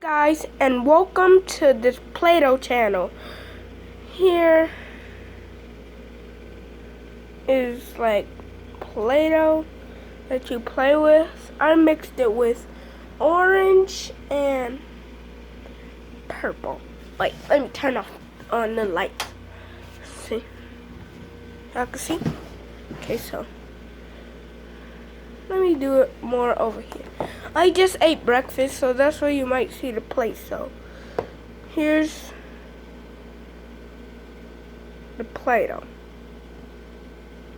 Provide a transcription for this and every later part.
Guys, and welcome to this Play-Doh channel. Here is like Play-Doh that you play with. I mixed it with orange and purple. Wait, let me turn off on the light. See? Y'all can see? Okay, so let me do it more over here. I just ate breakfast, so that's why you might see the plate. So here's the Play-Doh.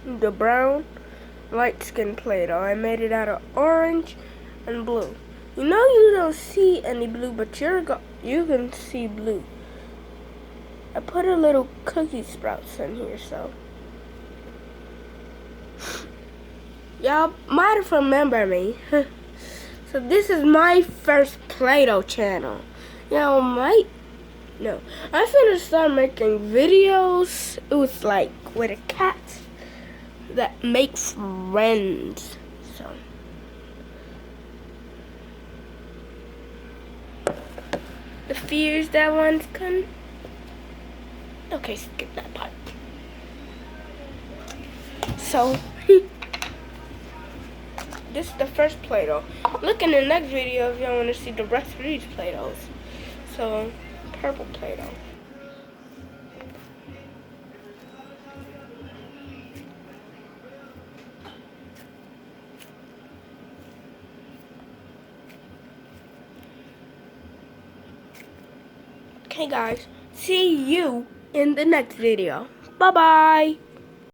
The brown light skin Play-Doh. I made it out of orange and blue. You know you don't see any blue, but you can see blue. I put a little cookie sprouts in here, so y'all might have remembered me. So this is my first Play-Doh channel. Y'all might know. I'm gonna start making videos. It was like with a cat that makes friends. So the fears that one's can. Okay, skip that part. So this is the first Play-Doh. Look in the next video if y'all want to see the rest of these Play-Dohs. So, purple Play-Doh. Okay guys, see you in the next video. Bye-bye.